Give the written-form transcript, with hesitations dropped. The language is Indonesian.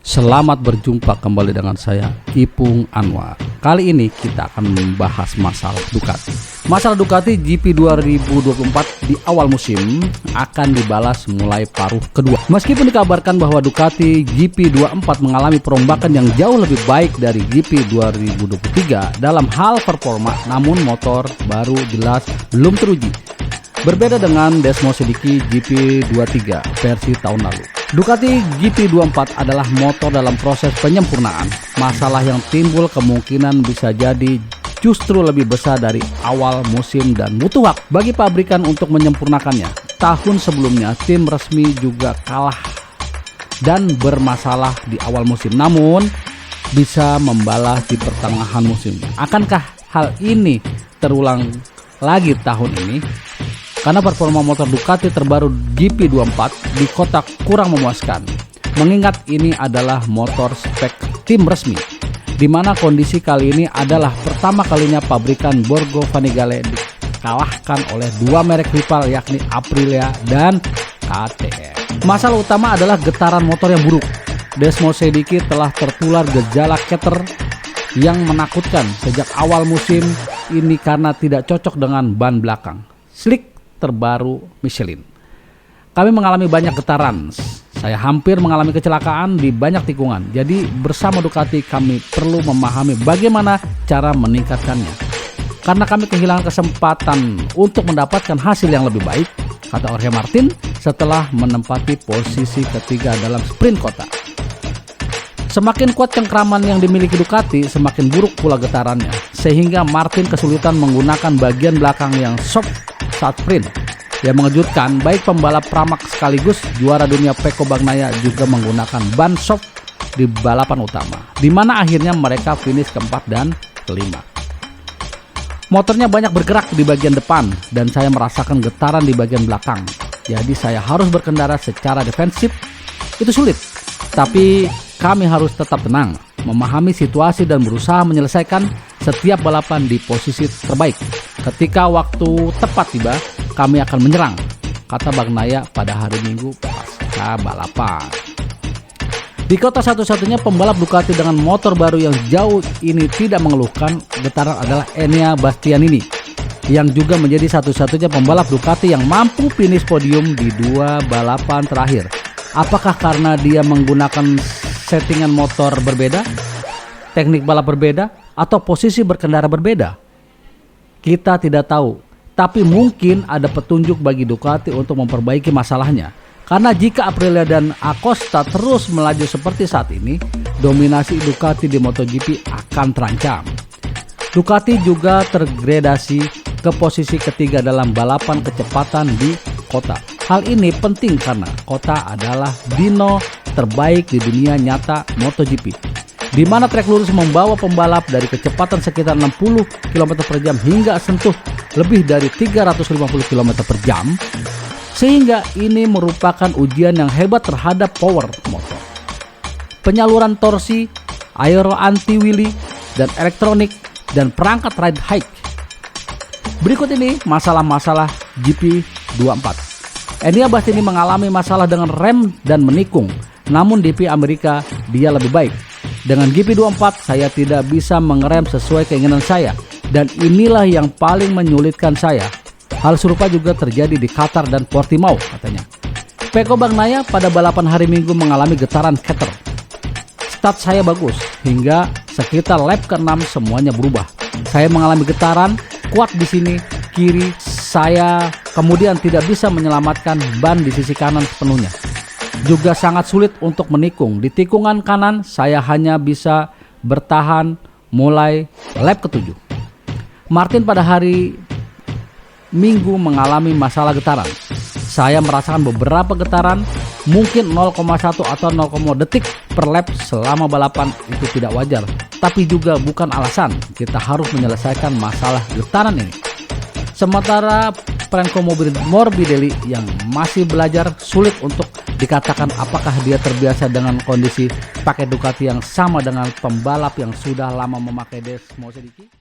Selamat berjumpa kembali dengan saya, Ipung Anwar. Kali ini kita akan membahas masalah Ducati. Masalah Ducati GP 2024 di awal musim akan dibalas mulai paruh kedua. Meskipun dikabarkan bahwa Ducati GP 24 mengalami perombakan yang jauh lebih baik dari GP 2023 dalam hal performa, namun motor baru jelas belum teruji. Berbeda dengan Desmo Sediki GP 23 versi tahun lalu. Ducati GP24 adalah motor dalam proses penyempurnaan. Masalah yang timbul kemungkinan bisa jadi justru lebih besar dari awal musim dan butuh waktu bagi pabrikan untuk menyempurnakannya. Tahun sebelumnya tim resmi juga kalah dan bermasalah di awal musim, namun bisa membalas di pertengahan musim. Akankah hal ini terulang lagi tahun ini? Karena performa motor Ducati terbaru GP24 di kota kurang memuaskan, mengingat ini adalah motor spek tim resmi, di mana kondisi kali ini adalah pertama kalinya pabrikan Borgo Panigale dikalahkan oleh dua merek rival yakni Aprilia dan KTM. Masalah utama adalah getaran motor yang buruk. Desmo Sediki telah tertular gejala keter yang menakutkan sejak awal musim ini karena tidak cocok dengan ban belakang slick terbaru Michelin. Kami mengalami banyak getaran. Saya hampir mengalami kecelakaan di banyak tikungan. Jadi bersama Ducati kami perlu memahami bagaimana cara meningkatkannya. Karena kami kehilangan kesempatan untuk mendapatkan hasil yang lebih baik, kata Jorge Martin setelah menempati posisi ketiga dalam sprint kota. Semakin kuat cengkraman yang dimiliki Ducati, semakin buruk pula getarannya, sehingga Martin kesulitan menggunakan bagian belakang yang soft saat sprint. Yang mengejutkan, baik pembalap Pramac sekaligus juara dunia Pecco Bagnaia juga menggunakan ban soft di balapan utama, di mana akhirnya mereka finish keempat dan kelima. Motornya banyak bergerak di bagian depan dan saya merasakan getaran di bagian belakang. Jadi saya harus berkendara secara defensif. Itu sulit, tapi kami harus tetap tenang, memahami situasi dan berusaha menyelesaikan setiap balapan di posisi terbaik. Ketika waktu tepat tiba, kami akan menyerang, kata Bagnaia pada hari Minggu pasca balapan. Di kota satu-satunya pembalap Ducati dengan motor baru yang jauh ini tidak mengeluhkan getaran adalah Enea Bastianini, yang juga menjadi satu-satunya pembalap Ducati yang mampu finish podium di dua balapan terakhir. Apakah karena dia menggunakan settingan motor berbeda, teknik balap berbeda, atau posisi berkendara berbeda? Kita tidak tahu, tapi mungkin ada petunjuk bagi Ducati untuk memperbaiki masalahnya. Karena jika Aprilia dan Acosta terus melaju seperti saat ini, dominasi Ducati di MotoGP akan terancam. Ducati juga tergradasi ke posisi ketiga dalam balapan kecepatan di kota. Hal ini penting karena kota adalah dino terbaik di dunia nyata MotoGP, di mana trek lurus membawa pembalap dari kecepatan sekitar 60 km per jam hingga sentuh lebih dari 350 km per jam, sehingga ini merupakan ujian yang hebat terhadap power motor, penyaluran torsi, aero anti-wheelie, dan elektronik, dan perangkat ride height. Berikut ini masalah-masalah GP24. Enea Bastianini mengalami masalah dengan rem dan menikung, namun di Amerika dia lebih baik. Dengan GP24 saya tidak bisa mengerem sesuai keinginan saya, dan inilah yang paling menyulitkan saya. Hal serupa juga terjadi di Qatar dan Portimao, katanya. Pecco Bagnaia pada balapan hari Minggu mengalami getaran keter. Start saya bagus, hingga sekitar lap ke-6 semuanya berubah. Saya mengalami getaran kuat di sini, kiri, saya kemudian tidak bisa menyelamatkan ban di sisi kanan sepenuhnya. Juga sangat sulit untuk menikung. Di tikungan kanan saya hanya bisa bertahan mulai lap ke-7. Martin pada hari Minggu mengalami masalah getaran. Saya merasakan beberapa getaran, mungkin 0,1 atau 0, detik per lap selama balapan. Itu tidak wajar, tapi juga bukan alasan. Kita harus menyelesaikan masalah getaran ini. Sementara Franco Morbidelli yang masih belajar, sulit untuk dikatakan apakah dia terbiasa dengan kondisi pakai Ducati yang sama dengan pembalap yang sudah lama memakai Desmo Sediki.